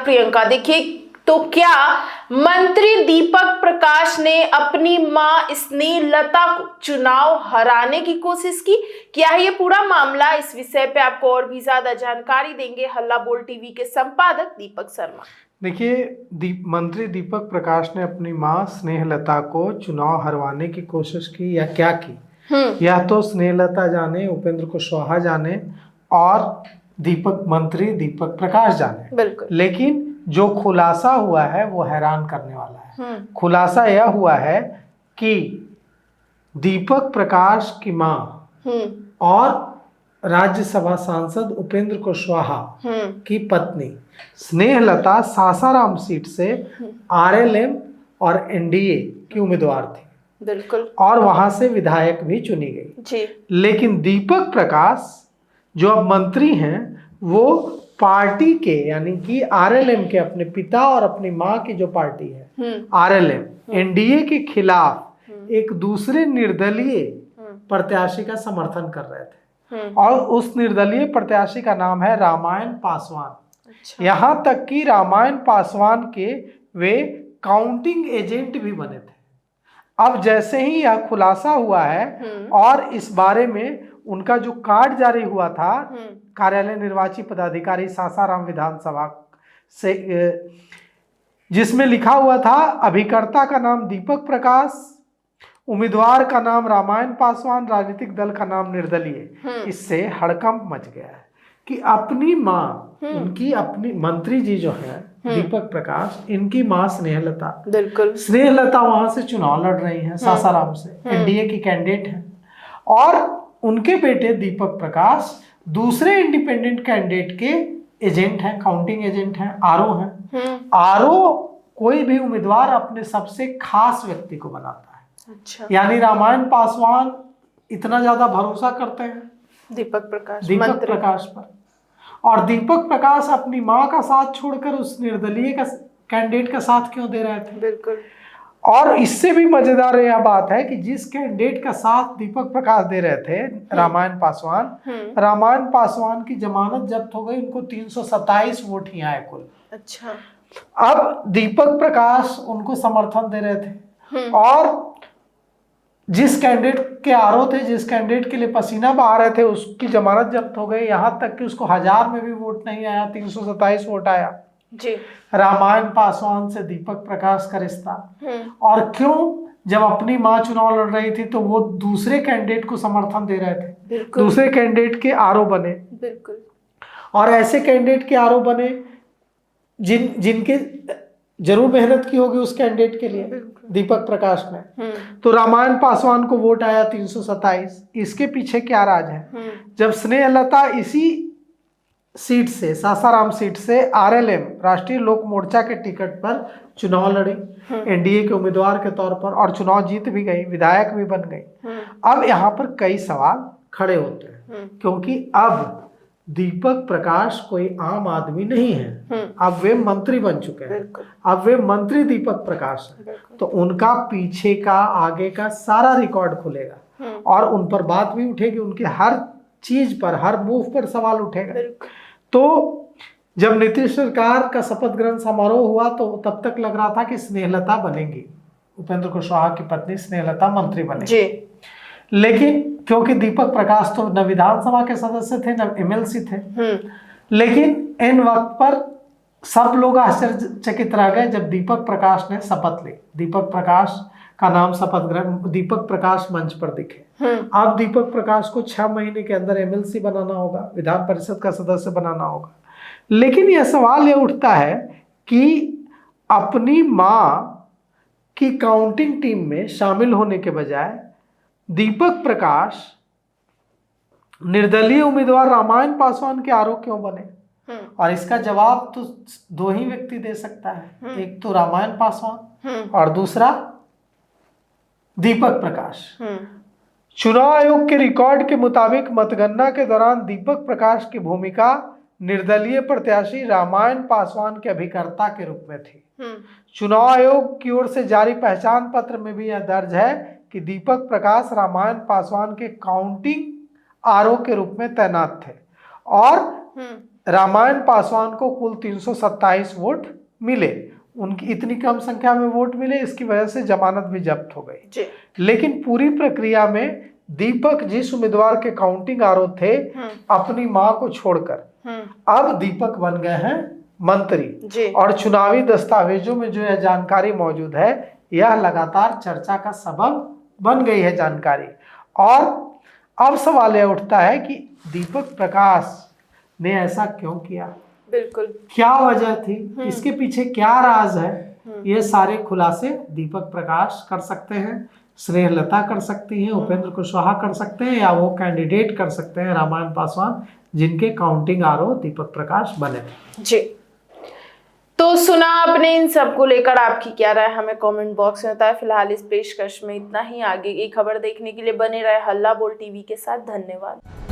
प्रियंका, देखिए तो क्या मंत्री दीपक प्रकाश ने अपनी मां स्नेहलता को चुनाव हराने की कोशिश की? क्या है ये पूरा मामला? इस विषय पे आपको और भी ज्यादा जानकारी देंगे हल्ला बोल टीवी के संपादक दीपक शर्मा। देखिए, मंत्री दीपक प्रकाश ने अपनी मां स्नेहलता को चुनाव हरवाने की कोशिश की या क्या की, या तो स्नेहलता जाने, उपेंद्र कुशवाहा जाने और मंत्री दीपक प्रकाश जाने। बिल्कुल। लेकिन जो खुलासा हुआ है वो हैरान करने वाला है। खुलासा यह हुआ है कि दीपक प्रकाश की मां और राज्यसभा सांसद उपेंद्र कुशवाहा की पत्नी स्नेहलता सासाराम सीट से आरएलएम और एनडीए की उम्मीदवार थी। बिल्कुल। और वहां से विधायक भी चुनी गई जी। लेकिन दीपक प्रकाश जो अब मंत्री हैं वो पार्टी के यानी कि आरएलएम के, अपने पिता और अपनी मां की जो पार्टी है आरएलएम, एनडीए के खिलाफ एक दूसरे निर्दलीय प्रत्याशी का समर्थन कर रहे थे। और उस निर्दलीय प्रत्याशी का नाम है रामायण पासवान। अच्छा। यहां तक कि रामायण पासवान के वे काउंटिंग एजेंट भी बने थे। अब जैसे ही यह खुलासा हुआ है और इस बारे में उनका जो कार्ड जारी हुआ था कार्यालय निर्वाची पदाधिकारी सासाराम विधानसभा से, जिसमें लिखा हुआ था अभिकर्ता का नाम दीपक प्रकाश, उम्मीदवार का नाम रामायण पासवान, राजनीतिक दल का नाम निर्दलीय। इससे हड़कंप मच गया है कि अपनी मां, उनकी अपनी मंत्री जी जो है दीपक प्रकाश, इनकी मां स्नेहलता, बिल्कुल, स्नेहलता वहां से चुनाव लड़ रही हैं सासाराम से, एनडीए की कैंडिडेट है। और उनके बेटे दीपक प्रकाश दूसरे इंडिपेंडेंट कैंडिडेट के एजेंट हैं, काउंटिंग एजेंट हैं, आरओ हैं। आरओ कोई भी उम्मीदवार अपने सबसे खास व्यक्ति को बनाता है। अच्छा। यानी रामायण पासवान इतना ज्यादा भरोसा करते हैं दीपक प्रकाश पर, और दीपक प्रकाश अपनी मां का साथ छोड़कर उस निर्दलीय का कैंडिडेट का साथ क्यों दे रहे थे? बिल्कुल। और इससे भी मजेदार यह बात है कि जिस कैंडिडेट का साथ दीपक प्रकाश दे रहे थे रामायण पासवान की जमानत जब्त हो गई, उनको 327 वोट ही आए कुल। अच्छा। अब दीपक प्रकाश उनको समर्थन दे रहे थे और जिस कैंडिडेट के आरओ थे, जिस कैंडिडेट के लिए पसीना बहा रहे थे, उसकी जमानत जब्त हो गई। यहां तक कि उसको 1000 में भी वोट नहीं आया, 327 वोट आया जी। रामायण पासवान से दीपक प्रकाश का रिश्ता। और क्यों? जब अपनी मां चुनाव लड़ रही थी तो वो दूसरे कैंडिडेट को समर्थन दे रहे थे, दूसरे कैंडिडेट के आरओ बने। बिल्कुल। और ऐसे कैंडिडेट के आरओ बने जिनके जरूर मेहनत की होगी उस कैंडिडेट के लिए, दीपक प्रकाश ने। तो रामायण पासवान को वोट आया 327। इसके पीछे क्या राज है? जब स्नेहलता इसी सीट से, सासाराम सीट से आरएलएम, राष्ट्रीय लोक मोर्चा के टिकट पर चुनाव लड़ी एनडीए के उम्मीदवार के तौर पर, और चुनाव जीत भी गई, विधायक भी बन गई। अब यहाँ पर कई सवाल खड़े होते हैं क्योंकि अब दीपक प्रकाश कोई आम आदमी नहीं है, अब वे मंत्री बन चुके हैं। अब वे मंत्री दीपक प्रकाश हैं, तो उनका पीछे का, आगे का सारा रिकॉर्ड खुलेगा और उन पर बात भी उठेगी, उनके हर चीज पर, हर मूव पर सवाल उठेगा। तो जब नीतीश सरकार का शपथ ग्रहण समारोह हुआ तो तब तक लग रहा था कि स्नेहलता बनेगी, उपेंद्र कुशवाहा की पत्नी स्नेहलता मंत्री बनेगी। लेकिन क्योंकि दीपक प्रकाश तो न विधानसभा के सदस्य थे न एमएलसी थे, लेकिन इन वक्त पर सब लोग आश्चर्यचकित रह गए जब दीपक प्रकाश ने शपथ ली। दीपक प्रकाश का नाम शपथ ग्रहण, दीपक प्रकाश मंच पर दिखे। अब दीपक प्रकाश को 6 महीने के अंदर एमएलसी बनाना होगा, विधान परिषद का सदस्य बनाना होगा। लेकिन यह सवाल यह उठता है कि अपनी मां की काउंटिंग टीम में शामिल होने के बजाय दीपक प्रकाश निर्दलीय उम्मीदवार रामायण पासवान के आरोप क्यों बने? और इसका जवाब तो 2 ही व्यक्ति दे सकता है, एक तो रामायण पासवान और दूसरा दीपक प्रकाश। चुनाव आयोग के रिकॉर्ड के मुताबिक मतगणना के दौरान दीपक प्रकाश की भूमिका निर्दलीय प्रत्याशी रामायण पासवान के अभिकर्ता के रूप में थी। चुनाव आयोग की ओर से जारी पहचान पत्र में भी यह दर्ज है कि दीपक प्रकाश रामायण पासवान के काउंटिंग आरओ के रूप में तैनात थे और रामायण पासवान को कुल 327 वोट मिले। उनकी इतनी कम संख्या में वोट मिले, इसकी वजह से जमानत भी जब्त हो गई जी। लेकिन पूरी प्रक्रिया में दीपक जिस उम्मीदवार के काउंटिंग आरोप थे, अपनी मां को छोड़कर अब दीपक बन गए हैं मंत्री जी। और चुनावी दस्तावेजों में जो यह जानकारी मौजूद है, यह लगातार चर्चा का सबब बन गई है जानकारी। और अब सवाल यह उठता है कि दीपक प्रकाश ने ऐसा क्यों किया, बिल्कुल क्या वजह थी, इसके पीछे क्या राज है, ये सारे खुलासे दीपक प्रकाश कर सकते हैं, स्नेहलता कर सकती हैं, उपेंद्र कुशवाहा कर सकते हैं, या वो कैंडिडेट कर सकते हैं रामायण पासवान जिनके काउंटिंग आरओ दीपक प्रकाश बने थे। जी। तो सुना आपने, इन सब को लेकर आपकी क्या राय हमें कमेंट बॉक्स में बताएं। फिलहाल इस पेशकश में इतना ही। आगे की खबर देखने के लिए बने रहे हल्ला बोल टीवी के साथ। धन्यवाद।